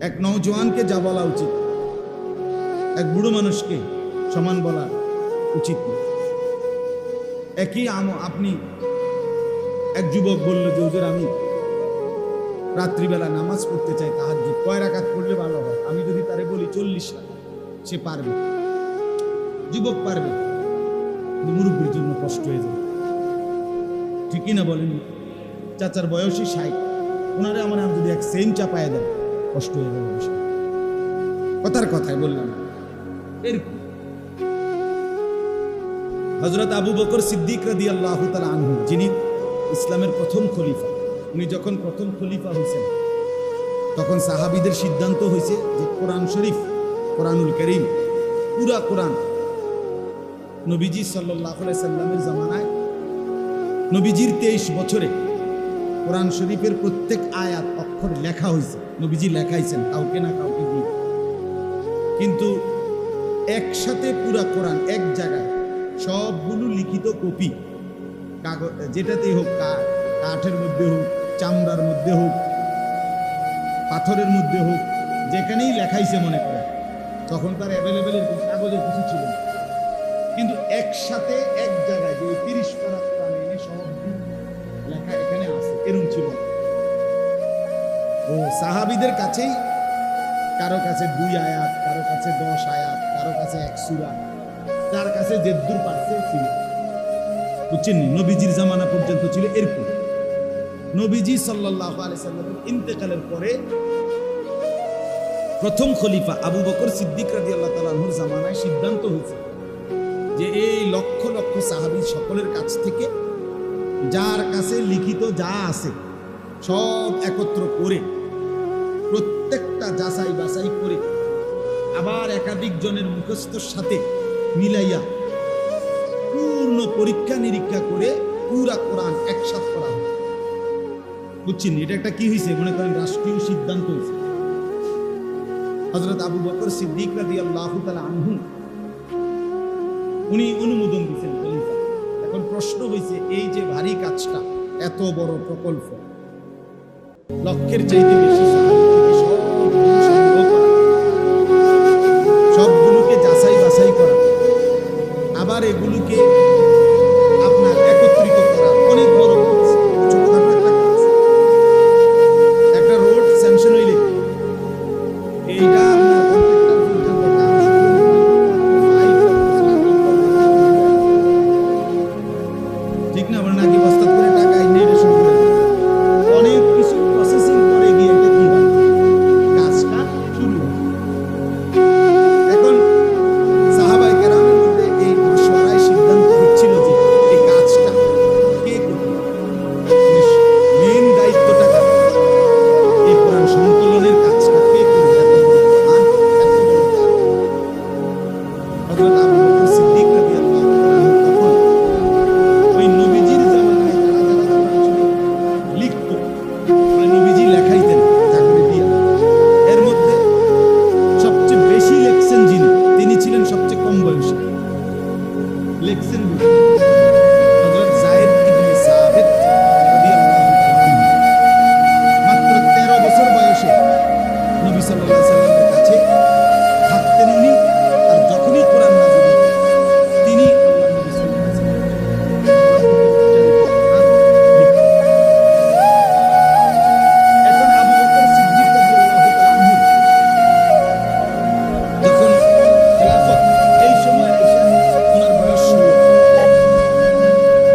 এক নওজোয়ানকে যা বলা উচিত এক বুড়ো মানুষকে সমান বলা উচিত না। একই আপনি এক যুবক বলল যে হুজুর আমি রাত্রিবেলা নামাজ পড়তে চাই, তাহাজ্জুদ কয় রাকাত পড়লে ভালো হয়? আমি যদি তারে বলি 40 রাকাত, সে পারবে, যুবক পারবে, মুরব্বীর জন্য কষ্ট হয়ে যাবে। ঠিকই না বলেন? চাচার বয়সী 60, ওনারে আমার যদি এক সেম চাপায় দেয় কষ্ট হয়ে যাবে। কথার কথায় বললাম এরকম। হযরত আবু বকর সিদ্দিক রাদিয়াল্লাহু তাআলা আনহু, যিনি ইসলামের প্রথম খলিফা, উনি যখন প্রথম খলিফা হয়েছেন তখন সাহাবীদের সিদ্ধান্ত হয়েছে যে কোরআন শরীফ, কোরআনুল কারীম, পুরা কোরআন নবীজি সাল্লাল্লাহু আলাইহি সাল্লামের জামানায়, নবীজির 23 বছরে কোরআন শরীফের প্রত্যেক আয়াত অক্ষর লেখা হয়েছে, নবীজি লেখাইছেন কাউকে না কাউকে দিয়ে। কিন্তু একসাথে পুরা কোরআন এক জায়গায় সবগুলো লিখিত কপি, কাগজ যেটাতেই হোক, কাঠের মধ্যে হোক, চামড়ার মধ্যে হোক, পাথরের মধ্যে হোক, যেখানেই লেখাইছে মনে করেন, তখন তার অ্যাভেলেবেল কাগজের কিছু ছিল না। কিন্তু একসাথে এক জায়গায় যে 30 পারা কোরআন এনে সব লেখা এখানে আছে, এরকম ছিল। ও সাহাবীদের কাছেই কারো কাছে 2 আয়াত, কারো কাছে 10 আয়াত, কারো কাছে 1 সূরা, তার কাছে যেদ্দুর পারছে ছিল। বুঝছেন? নবীজির জামানা পর্যন্ত ছিল এরকম। নবীজি সাল্লাল্লাহু আলাইহি সাল্লামের ইন্তেকালের পরে প্রথম খলিফা আবু বকর সিদ্দিক রাদিয়াল্লাহু তাআলা আনহুর জামানায় সিদ্ধান্ত হয়েছে যে এই লক্ষ লক্ষ সাহাবী সকলের কাছ থেকে যার কাছে লিখিত যা আছে সব একত্র করে, প্রত্যেকটা যাচাই বাছাই করে, আবার একাধিক জনের মুখস্থর সাথে মিলাইয়া পূর্ণ পরীক্ষা নিরীক্ষা করে পুরা কোরআন একসাথ করা হয়। বুঝছেন? এটা একটা কি হয়েছে মনে করেন, রাষ্ট্রীয় সিদ্ধান্ত হয়েছে। হযরত আবু বকর সিদ্দিক রাদিয়াল্লাহু তাআলা আনহু উনি অনুমোদন দিয়েছেন খলিফা। এখন প্রশ্ন হয়েছে, এই যে ভারী কাজটা, এত বড় প্রকল্প, লক্ষের চাইতে বেশি সাহাবী থেকে সবগুলোকে যাচাই বাছাই করা, আবার এগুলোকে আপনার একত্রিত করা অনেক বড় কাজ, ছোটখাটো একটা কাজ। একটা রোড স্যাংশন হইলে এইটা আপনার কন্ট্রাক্টর পর্যন্ত কাজ ঠিক না, মানে নাকি বস্তা করে টাকা এনে শুরু করে অনেক কিছু প্রসেসিং করে গিয়ে একটা কি হয়, কাজটা শুরু হয়। এখন সাহাবায়ে কেরামের মধ্যে এই মাশওয়ারায় সিদ্ধান্ত হচ্ছিল যে এই কাজটা কে করবে, মেইন দায়িত্বটা কার, এই কোরআন সংকলনের কাজটা কে করবে। হযরত আবু বকর সিদ্দিক রাদিয়াল্লাহু তাআলা তখন ওই নবীজির জামানায় যারা যারা কোরআন শরীফ লিখতো, নবীজি লেখাইতেন চাকরি দিয়া, এর মধ্যে সবচেয়ে বেশি লেখছেন যিনি, তিনি ছিলেন সবচেয়ে কম বয়সী। লেখছেন হযরত যায়েদ ইবনে সাবিত রাদিয়াল্লাহু তাআলা আনহু। মাত্র 13 বছর বয়সে নবী সাল্লাল্লাহু আলাইহি সাল্লামের কাছে থাকতেন উনি, আর যখনই কোরআন নাযিল হতো তিনি আল্লাহর নবী সাল্লাল্লাহু আলাইহি সাল্লাম এখন আবু বকর সিদ্দিক রাদিয়াল্লাহু তাআলা আনহু যখন খেলাফত, এই সময় আয়েশা ওনার বয়স 16,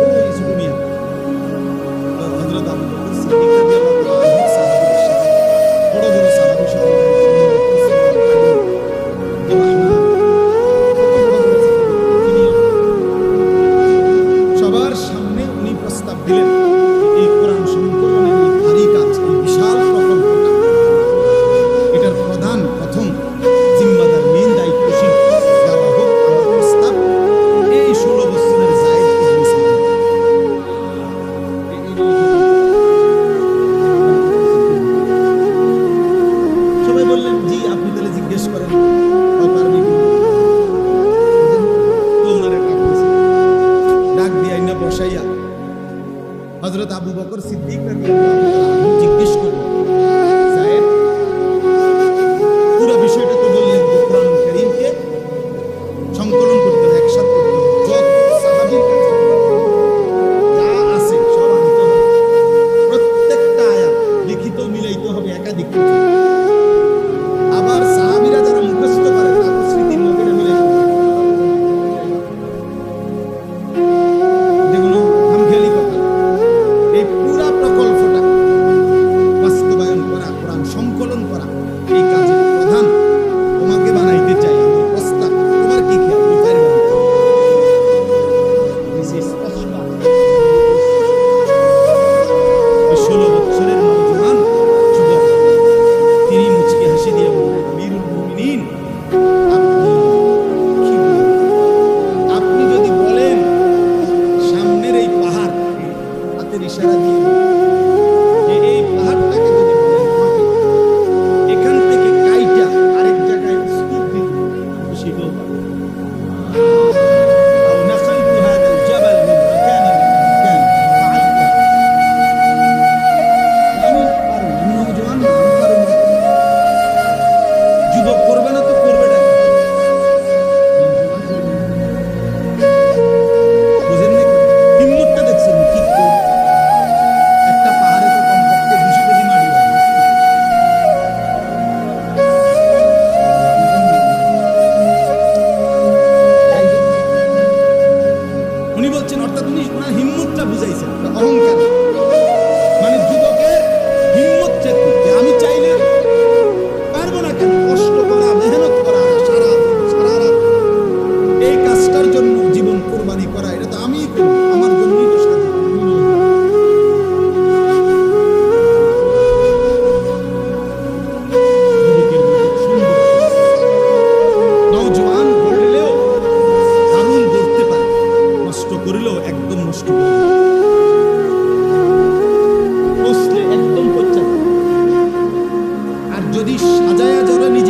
ওই ছোট মেয়ে। তো হযরত আবু বকর সিদ্দিক রাদিয়াল্লাহু তাআলা আনহু সাহাবীদের সাথে, বড় বড় সাহাবীর সাথে, সবার সামনে উনি প্রস্তাব দিলেন এই কোরআন সংকলনের এই ভারী কাজ, এই বিশাল প্রকল্পটা, এটার প্রথম জিম্মাদার, মেইন দায়িত্বশীল দেওয়া হোক আমার প্রস্তাব এই 16 বছরের যায়েদ ইবনে সাবিত। সবাই বললেন জি, আপনি তাহলে জিজ্ঞেস করেন পারবে কি। তো ওনারা ডাক দিয়ে আইনা বসাইয়া হযরত আবু বকর সিদ্দিক রাদিয়াল্লাহু তাআলা আনহু জিজ্ঞেস করলেন, যায়েদ যদি সাজায়া যারা নিজে